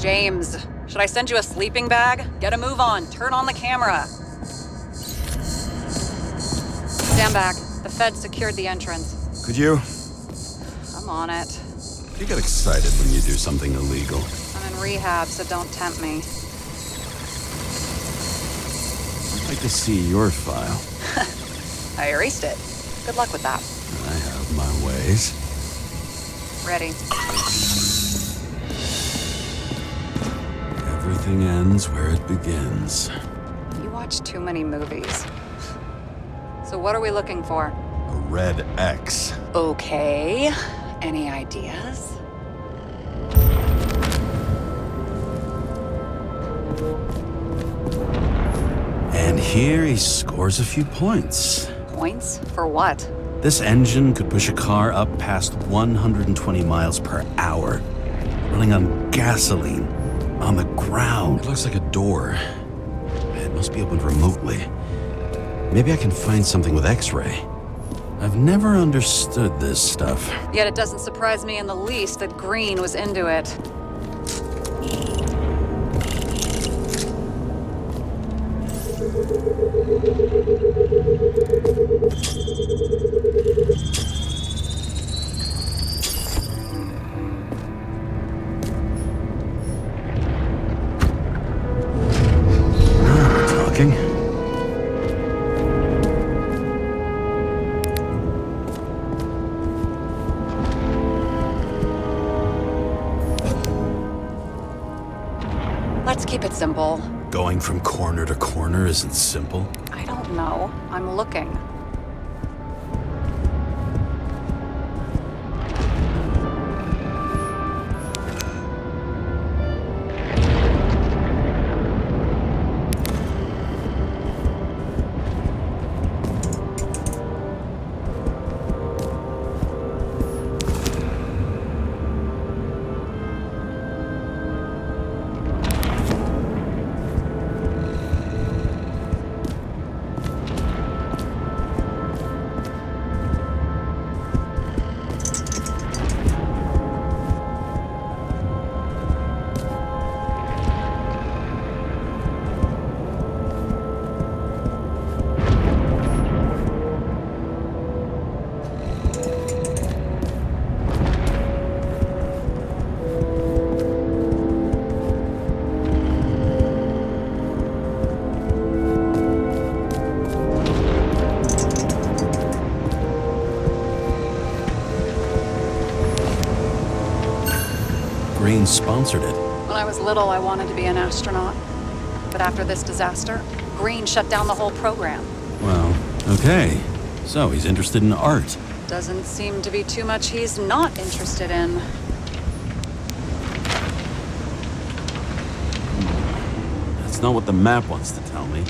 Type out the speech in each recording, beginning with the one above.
James, should I send you a sleeping bag? Get a move on. Turn on the camera. Stand back. The Fed secured the entrance. Could you? I'm on it. You get excited when you do something illegal. I'm in rehab, so don't tempt me. I'd like to see your file. I erased it. Good luck with that. I have my ways. Ready. Everything ends where it begins. You watch too many movies. So what are we looking for? A red X. Okay. Any ideas? And here he scores a few points. Points? For what? This engine could push a car up past 120 miles per hour, running on gasoline, on the ground. It looks like a door. It must be opened remotely. Maybe I can find something with X-ray. I've never understood this stuff. Yet it doesn't surprise me in the least that Green was into it. Now we're talking. Let's keep it simple. Going from corner to corner isn't simple. I don't know. I'm looking. Green sponsored it. When I was little, I wanted to be an astronaut. But after this disaster, Green shut down the whole program. Well, okay. So he's interested in art. Doesn't seem to be too much he's not interested in. That's not what the map wants to tell me.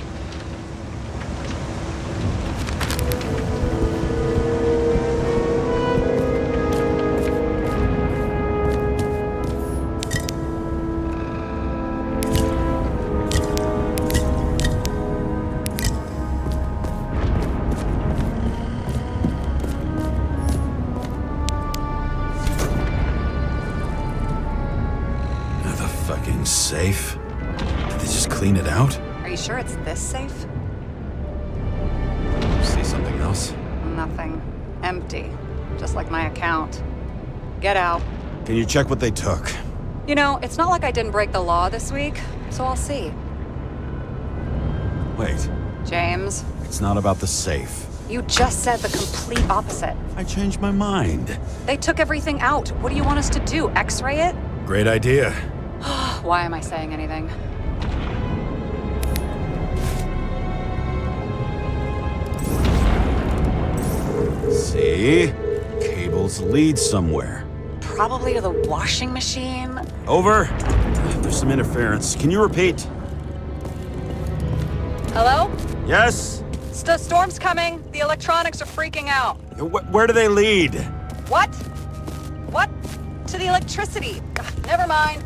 Fucking safe? Did they just clean it out? Are you sure it's this safe? See something else? Nothing. Empty. Just like my account. Get out. Can you check what they took? You know, it's not like I didn't break the law this week, so I'll see. Wait. James. It's not about the safe. You just said the complete opposite. I changed my mind. They took everything out. What do you want us to do? X-ray it? Great idea. Why am I saying anything? See? Cables lead somewhere. Probably to the washing machine. Over. There's some interference. Can you repeat? Hello? Yes? The storm's coming. The electronics are freaking out. Where do they lead? What? What? To the electricity. Ugh, never mind.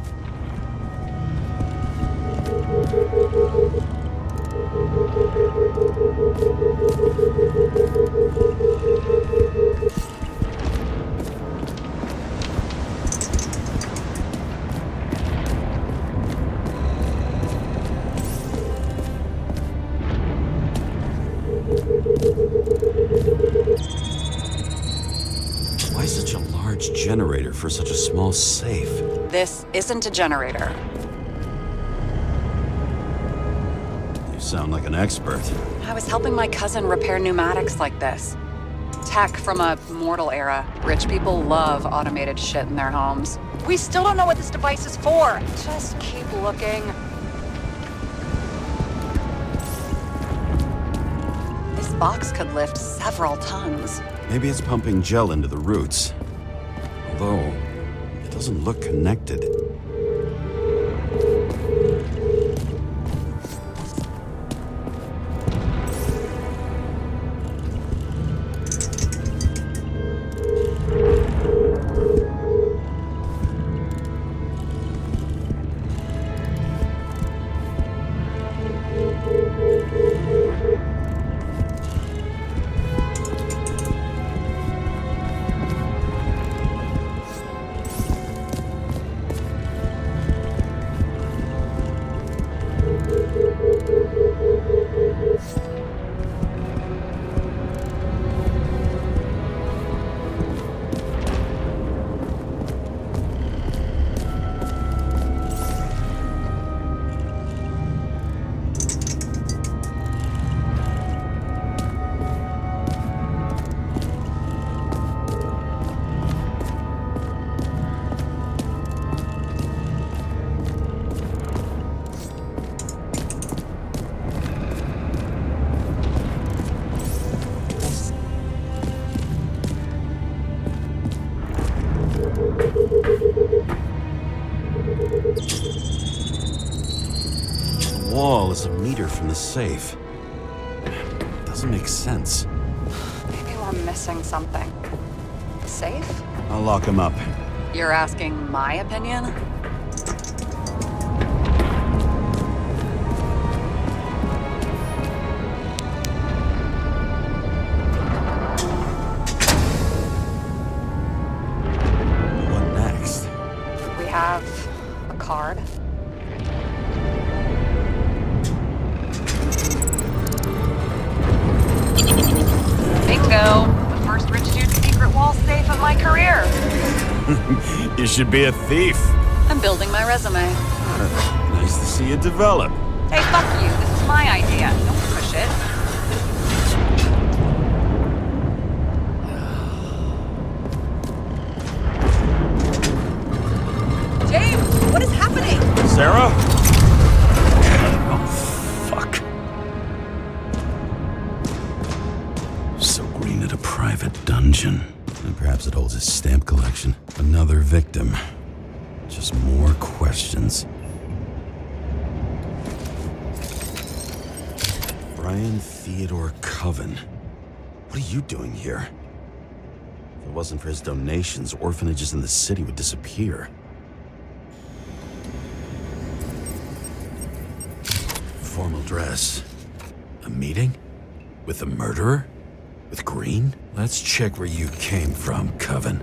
huge generator for such a small safe? This isn't a generator. You sound like an expert. I was helping my cousin repair pneumatics like this. Tech from a mortal era. Rich people love automated shit in their homes. We still don't know what this device is for. Just keep looking. This box could lift several tons. Maybe it's pumping gel into the roots. Although, it doesn't look connected. The wall is a meter from the safe. Doesn't make sense. Maybe we're missing something. Safe? I'll lock him up. You're asking my opinion? What next? We have a card. Bingo! The first rich dude's secret wall safe of my career. You should be a thief. I'm building my resume. Nice to see you develop. Hey, fuck you. This is my idea. Don't push it. James, what is happening? Sarah? Oh, fuck. So Green at a private dungeon. And perhaps it holds his stamp collection. Another victim. Just more questions. Brian Theodore Coven. What are you doing here? If it wasn't for his donations, orphanages in the city would disappear. Formal dress. A meeting? With the murderer? With Green? Let's check where you came from, Coven.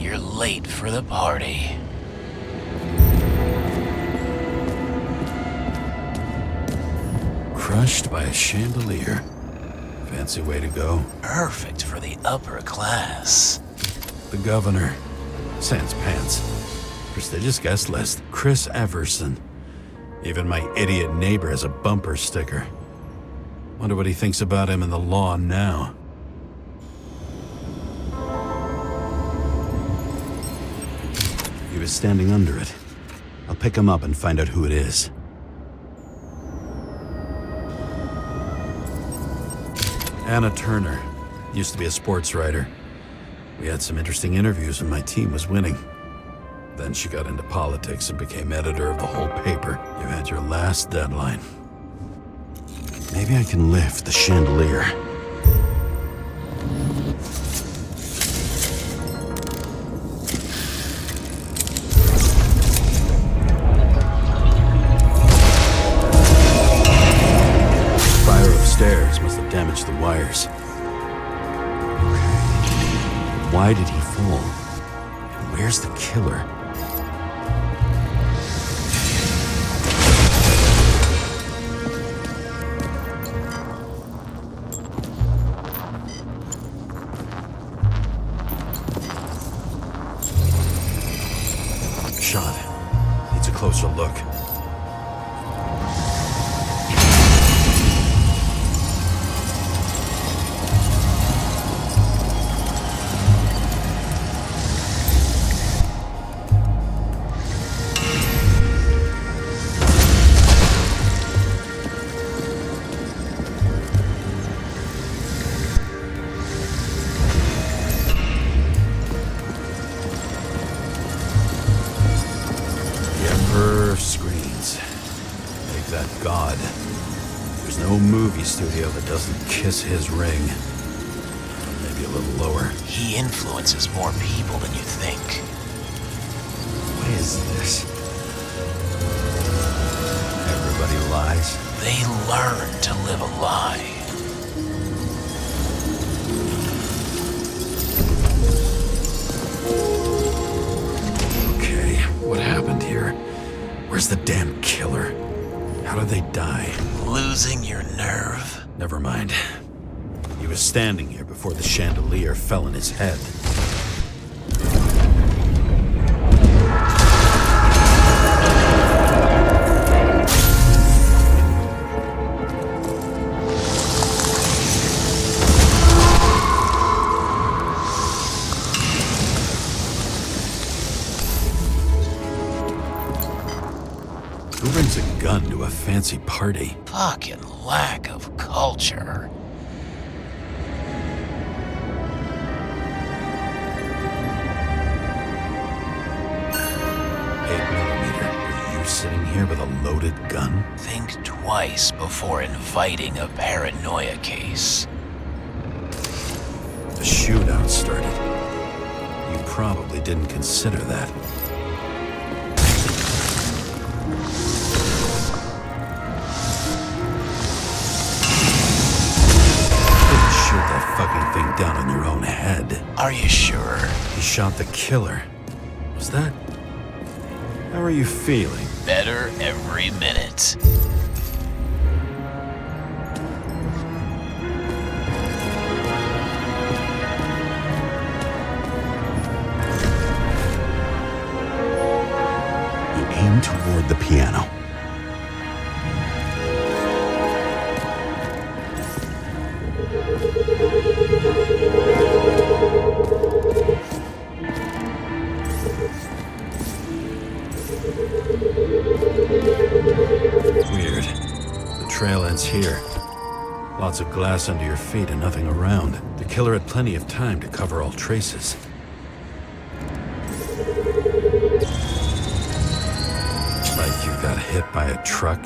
You're late for the party. Crushed by a chandelier. Fancy way to go. Perfect for the upper class. The governor. Sans pants. Prestigious guest list. Chris Everson. Even my idiot neighbor has a bumper sticker. Wonder what he thinks about him in the law now. He was standing under it. I'll pick him up and find out who it is. Anna Turner. Used to be a sports writer. We had some interesting interviews when my team was winning. Then she got into politics and became editor of the whole paper. You had your last deadline. Maybe I can lift the chandelier. Fire upstairs must have damaged the wires. Why did he fall? And where's the killer? Shot. Needs a closer look. Screens. Make that God. There's no movie studio that doesn't kiss his ring. Maybe a little lower. He influences more people than you think. What is this? Everybody lies. They learn to live a lie. Okay, what happened here? Where's the damn killer? How did they die? Losing your nerve? Never mind. He was standing here before the chandelier fell on his head. Who brings a gun to a fancy party? Fucking lack of culture. 8mm. Are you sitting here with a loaded gun? Think twice before inviting a paranoia case. The shootout started. You probably didn't consider that. Fucking thing down on your own head. Are you sure? He shot the killer. Was that... How are you feeling? Better every minute. He aimed toward the piano. Weird. The trail ends here. Lots of glass under your feet and nothing around. The killer had plenty of time to cover all traces. Like you got hit by a truck.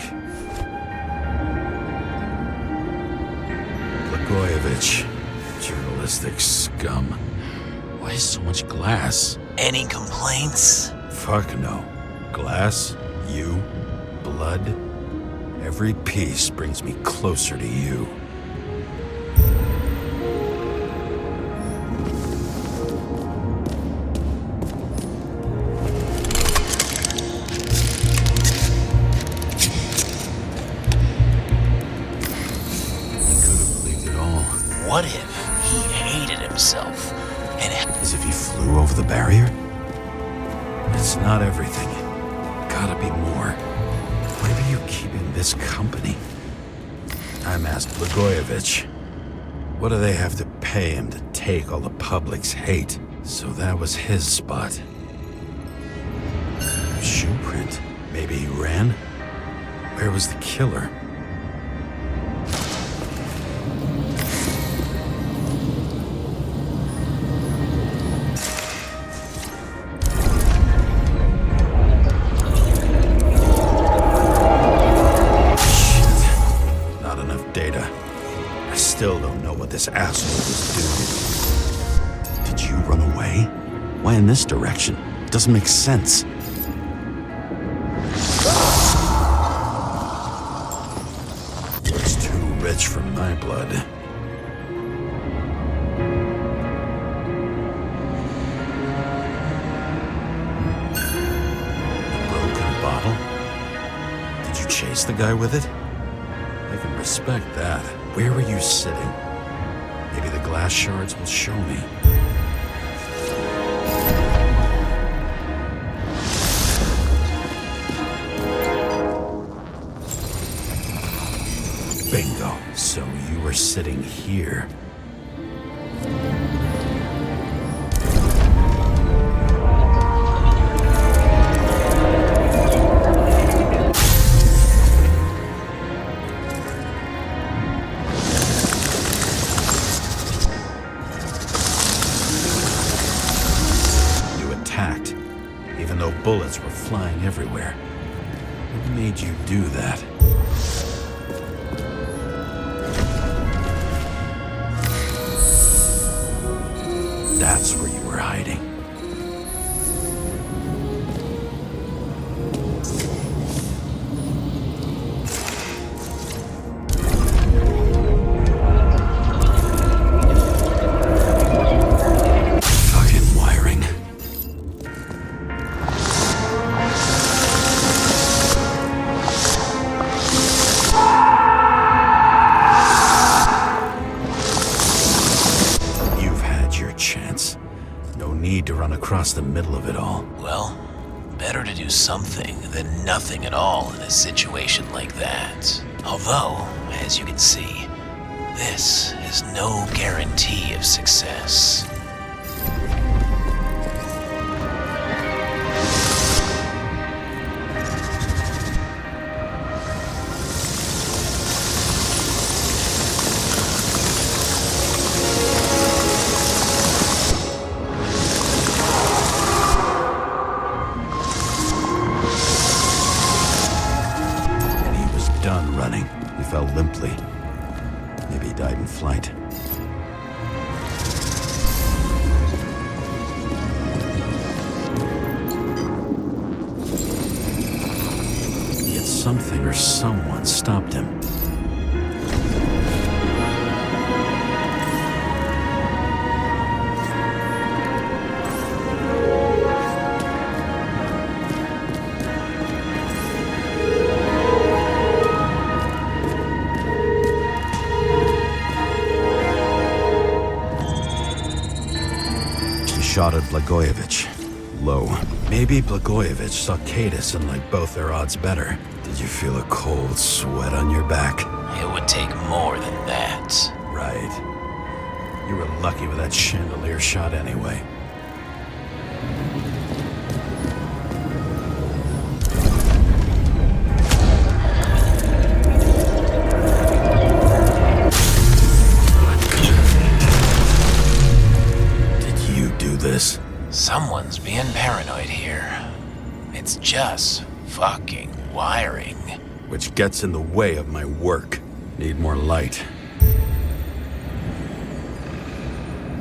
Blagojevich. Journalistic scum. Why so much glass? Any complaints? Fuck no. Glass, you, blood. Every piece brings me closer to you. the barrier? It's not everything. Gotta be more. Why are you keeping this company? I'm asked Blagojevich. What do they have to pay him to take all the public's hate? So that was his spot. Shoe print. Maybe he ran? Where was the killer? Still don't know what this asshole was doing. Did you run away? Why in this direction? It doesn't make sense. Looks too rich for my blood. A broken bottle? Did you chase the guy with it? I can respect that. Where were you sitting? Maybe the glass shards will show me. Bingo. So you were sitting here. Even though bullets were flying everywhere. What made you do that? That's where you were hiding. To run across the middle of it all. Well, better to do something than nothing at all in a situation like that. Although, as you can see, this is no guarantee of success. He fell limply. Maybe he died in flight. Yet something or someone stopped him. Shot at Blagojevich. Low. Maybe Blagojevich saw Cadis and liked both their odds better. Did you feel a cold sweat on your back? It would take more than that. Right. You were lucky with that chandelier shot anyway. This. Someone's being paranoid here. It's just fucking wiring. Which gets in the way of my work. Need more light.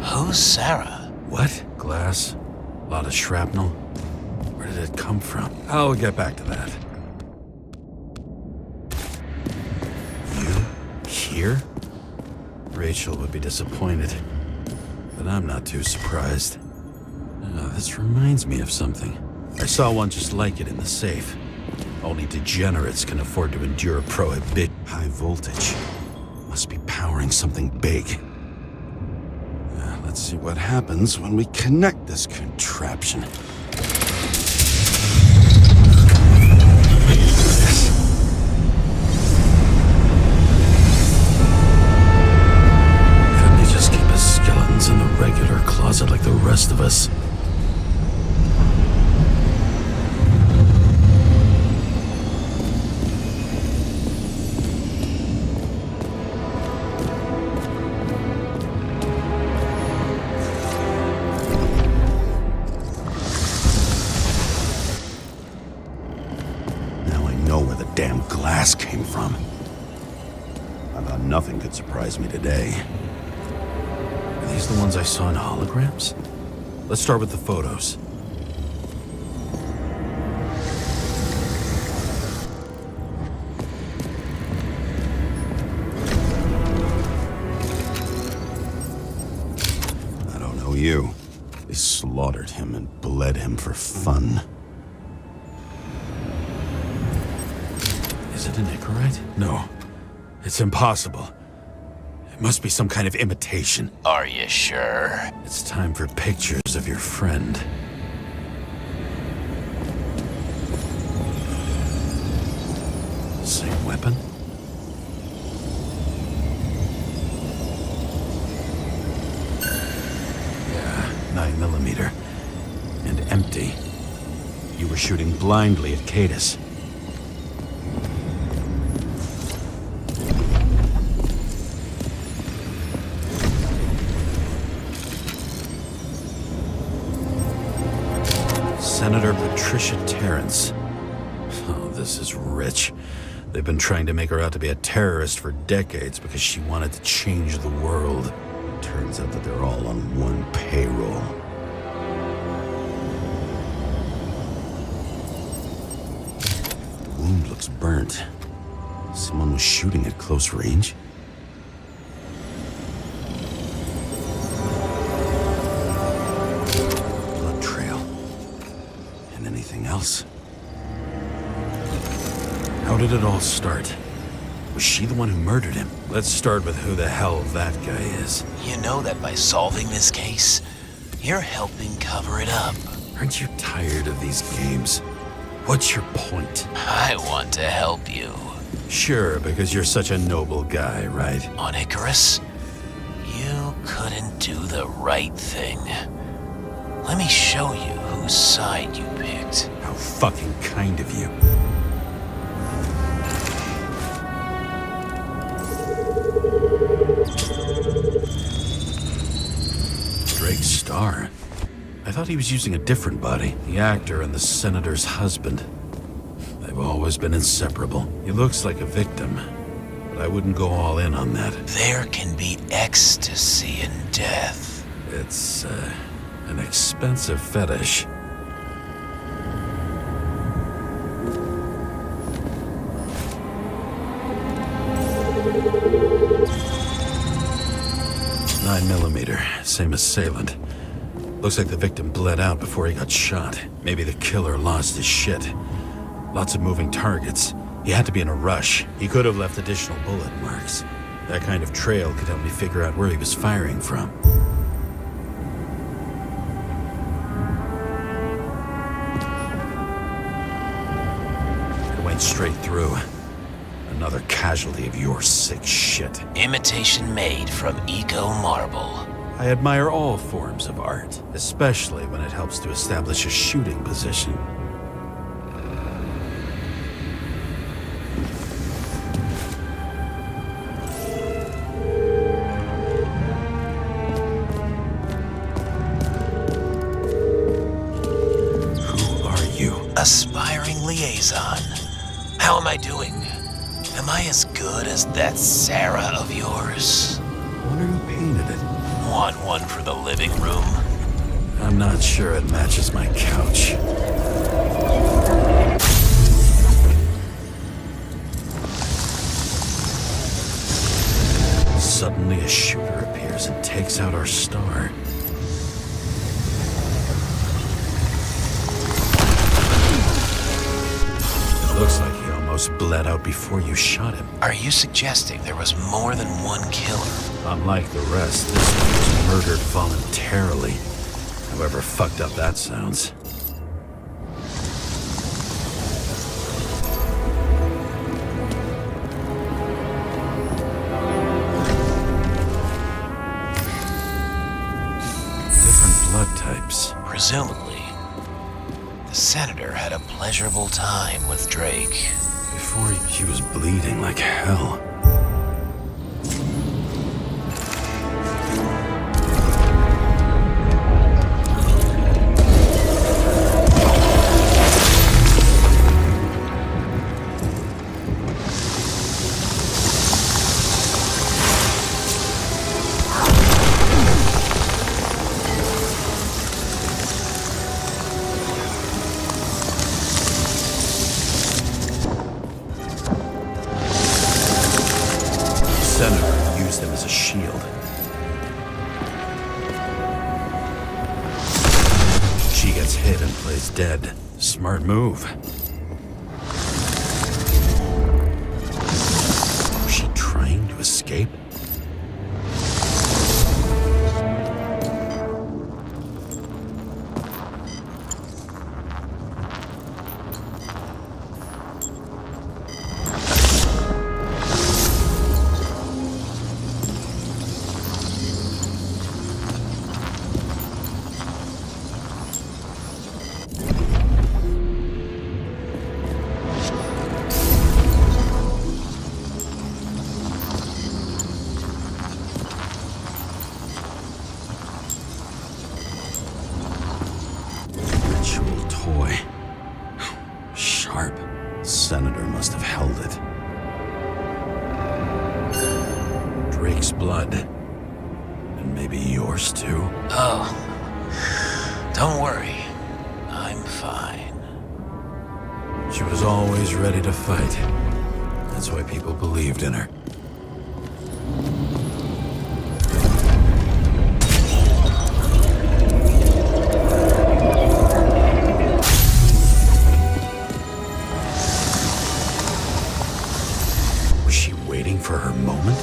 Who's Sarah? What? Glass? A lot of shrapnel? Where did it come from? I'll get back to that. You? Here? Rachel would be disappointed. But I'm not too surprised. This reminds me of something. I saw one just like it in the safe. Only degenerates can afford to endure prohibit high voltage. Must be powering something big. Let's Let's see what happens when we connect this contraption. Couldn't he just keep his skeletons in the regular closet like the rest of us? Damn glass came from. I thought nothing could surprise me today. Are these the ones I saw in holograms? Let's start with the photos. I don't know you. They slaughtered him and bled him for fun. Is it an Icarite? No. It's impossible. It must be some kind of imitation. Are you sure? It's time for pictures of your friend. Same weapon? Yeah, 9mm. And empty. You were shooting blindly at Cadus. Senator Patricia Terrence. Oh, this is rich. They've been trying to make her out to be a terrorist for decades because she wanted to change the world. Turns out that they're all on one payroll. The wound looks burnt. Someone was shooting at close range? Else. How did it all start? Was she the one who murdered him? Let's start with who the hell that guy is. You know that by solving this case, you're helping cover it up. Aren't you tired of these games? What's your point? I want to help you. Sure, because you're such a noble guy, right? On Icarus, you couldn't do the right thing. Let me show you whose side you picked. How fucking kind of you. Drake Starr? I thought he was using a different body. The actor and the senator's husband. They've always been inseparable. He looks like a victim, but I wouldn't go all in on that. There can be ecstasy in death. It's, an expensive fetish. .9mm, same assailant. Looks like the victim bled out before he got shot. Maybe the killer lost his shit. Lots of moving targets. He had to be in a rush. He could have left additional bullet marks. That kind of trail could help me figure out where he was firing from. Straight through. Another casualty of your sick shit. Imitation made from eco marble. I admire all forms of art, especially when it helps to establish a shooting position. Who are you? Aspiring liaison. How am I doing? Am I as good as that Sarah of yours? I wonder who painted it. Want one for the living room? I'm not sure it matches my couch. Suddenly a shooter appears and takes out our star. It looks like he almost almost bled out before you shot him. Are you suggesting there was more than one killer? Unlike the rest, this one was murdered voluntarily. However fucked up that sounds. Different blood types. Presumably, the senator had a pleasurable time with Drake. Before he was bleeding like hell. Senator used him as a shield. She gets hit and plays dead. Smart move. Was she trying to escape? Toy. Sharp. Senator must have held it. Drake's blood. And maybe yours too? Oh, don't worry. I'm fine. She was always ready to fight. That's why people believed in her. For her moment?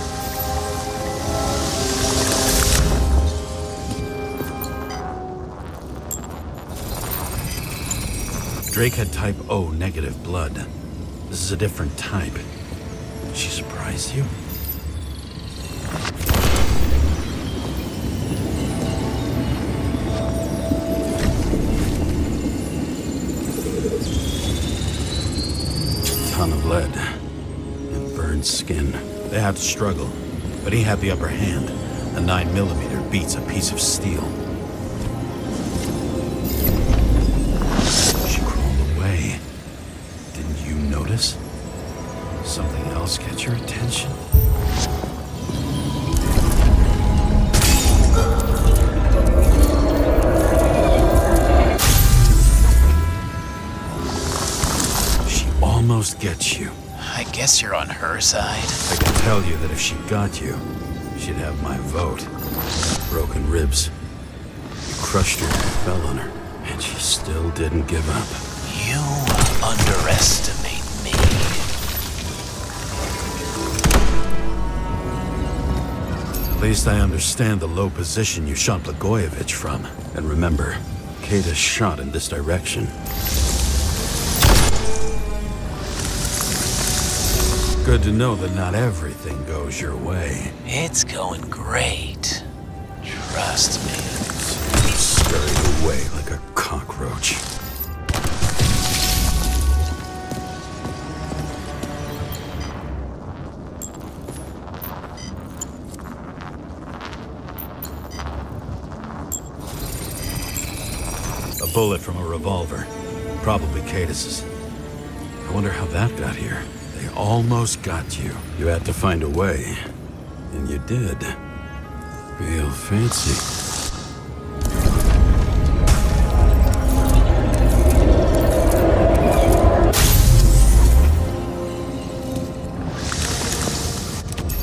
Drake had type O negative blood. This is a different type. Did she surprise you? Ton of lead and burned skin. They had to struggle, but he had the upper hand. A 9mm beats a piece of steel. She crawled away. Didn't you notice? Something else catch your attention? She almost gets you. I guess you're on her side. I can tell you that if she got you, she'd have my vote. Broken ribs. You crushed her, fell on her, and she still didn't give up. You underestimate me. At least I understand the low position you shot Blagojevich from. And remember, Kata shot in this direction. Good to know that not everything goes your way. It's going great. Trust me. Scurried away like a cockroach. A bullet from a revolver. Probably Cadis's. I wonder how that got here. They almost got you. You had to find a way. And you did. Real fancy.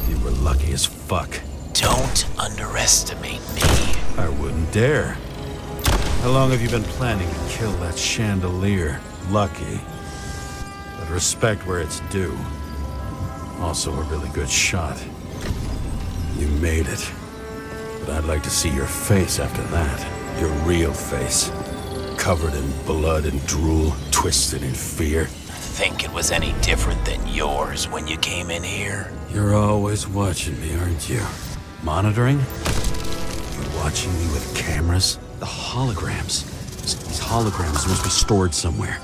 You were lucky as fuck. Don't underestimate me. I wouldn't dare. How long have you been planning to kill that chandelier? Lucky. But respect where it's due. Also a really good shot. You made it. But I'd like to see your face after that. Your real face. Covered in blood and drool, twisted in fear. Think it was any different than yours when you came in here? You're always watching me, aren't you? Monitoring? You watching me with cameras? The holograms. These holograms must be stored somewhere.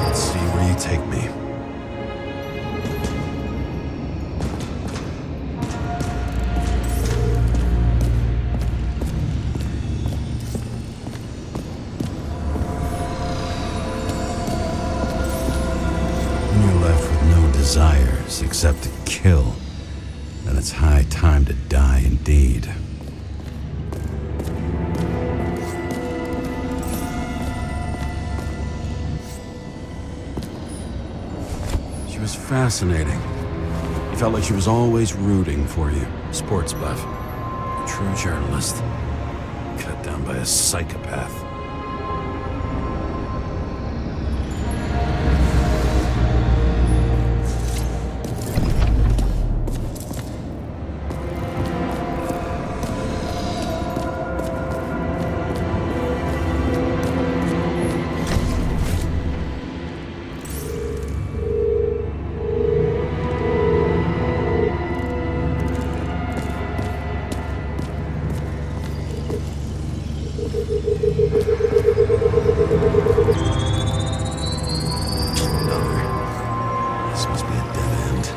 Let's see where you take me. When you're left with no desires except to kill, then it's high time to die indeed. She was fascinating. You felt like she was always rooting for you. Sports buff. A true journalist. Cut down by a psychopath. This must be a dead end.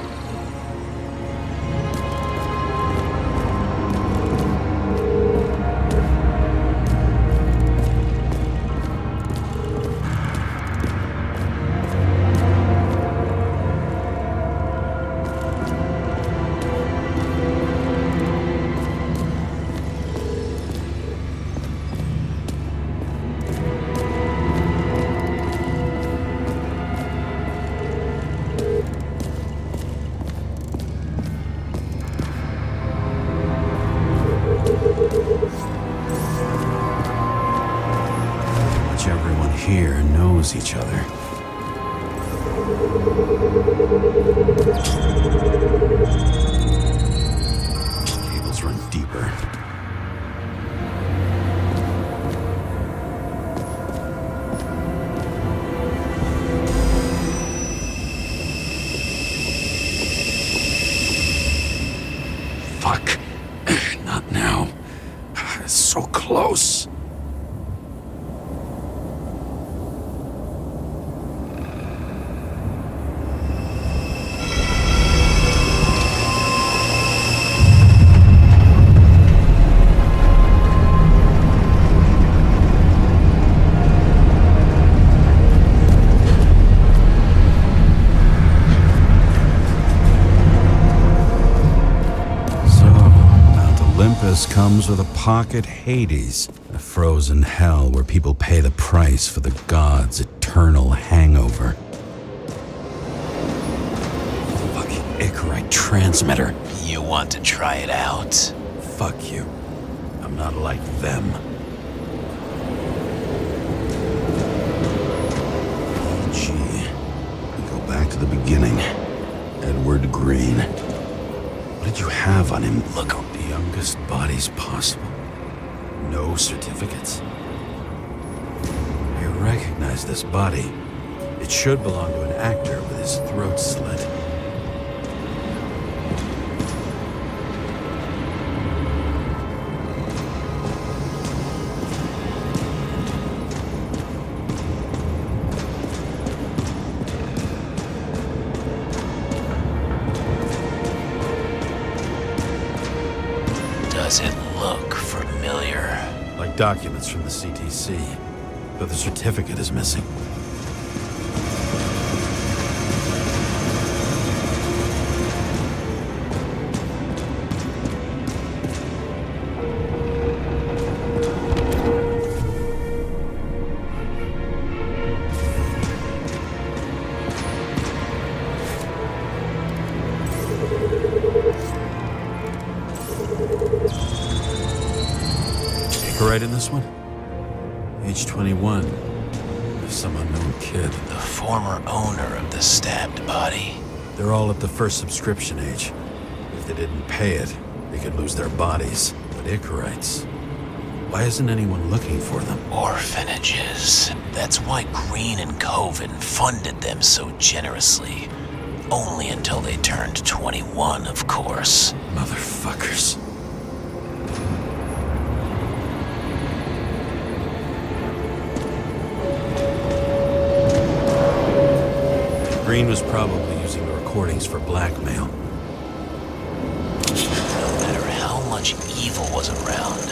Everyone here knows each other. Cables run deeper. Fuck. Not now. It's so close. Olympus comes with a pocket Hades, a frozen hell where people pay the price for the gods' eternal hangover. Fucking Icarite transmitter. You want to try it out? Fuck you. I'm not like them. Gee, we go back to the beginning. Edward Green. What did you have on him? Look, the youngest bodies possible. No certificates. I recognize this body. It should belong to an actor with his throat slit. documents from the CTC, but the certificate is missing. Right in this one? Age 21. Some unknown kid. The former owner of the stabbed body. They're all at the first subscription age. If they didn't pay it, they could lose their bodies. But Icarites, why isn't anyone looking for them? Orphanages. That's why Green and Coven funded them so generously. Only until they turned 21, of course. Motherfuckers. Green was probably using the recordings for blackmail. No matter how much evil was around,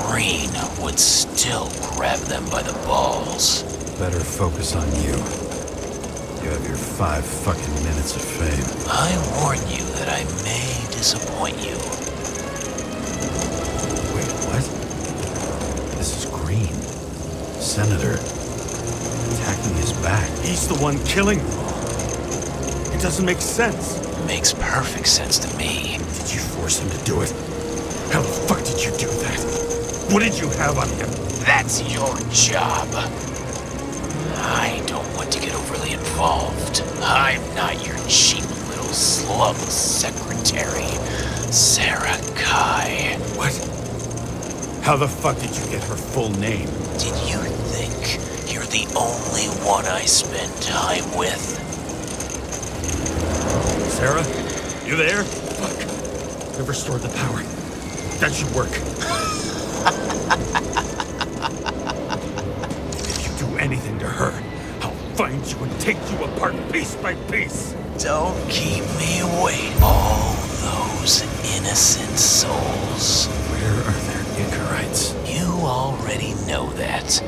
Green would still grab them by the balls. Better focus on you. You have your 5 fucking minutes of fame. I warn you that I may disappoint you. Wait, what? This is Green. Senator. Attacking his back. He's the one killing them. It doesn't make sense. Makes perfect sense to me. Did you force him to do it? How the fuck did you do that? What did you have on him? That's your job. I don't want to get overly involved. I'm not your cheap little slum secretary, Sarah Kai. What? How the fuck did you get her full name? Did you think you're the only one I spend time with? Sarah? You there? Fuck. I've restored the power. That should work. If you do anything to her, I'll find you and take you apart piece by piece. Don't keep me waiting. All those innocent souls. Where are their Icarites? You already know that.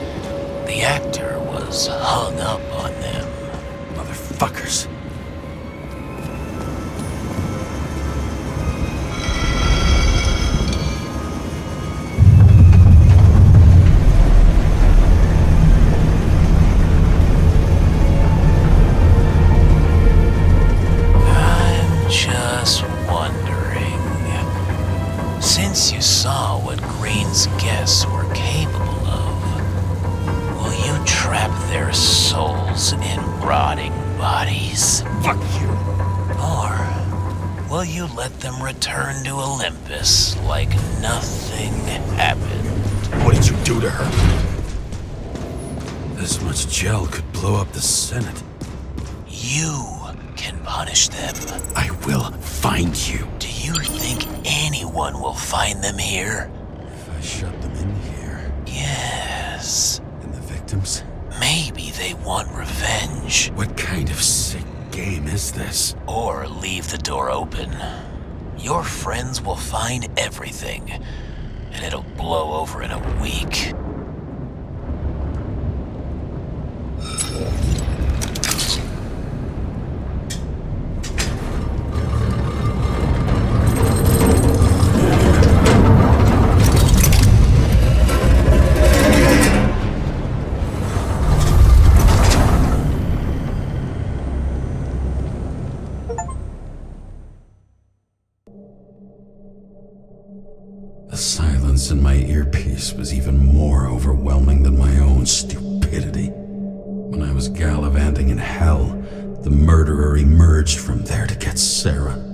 The actor was hung up on them. Motherfuckers. I'm just wondering, since you saw what Green's guests were capable of, will you trap their souls in rotting bodies? Fuck you. Or will you let them return to Olympus like nothing happened? What did you do to her? This much gel could blow up the Senate. You can punish them. I will find you. Do you think anyone will find them here? If I shut them in here. Yes. And the victims? Maybe they want revenge. What kind of sick game is this? Or leave the door open. Your friends will find everything, and it'll blow over in a week. The silence in my earpiece was even more overwhelming than my own stupidity. When I was gallivanting in hell, the murderer emerged from there to get Sarah.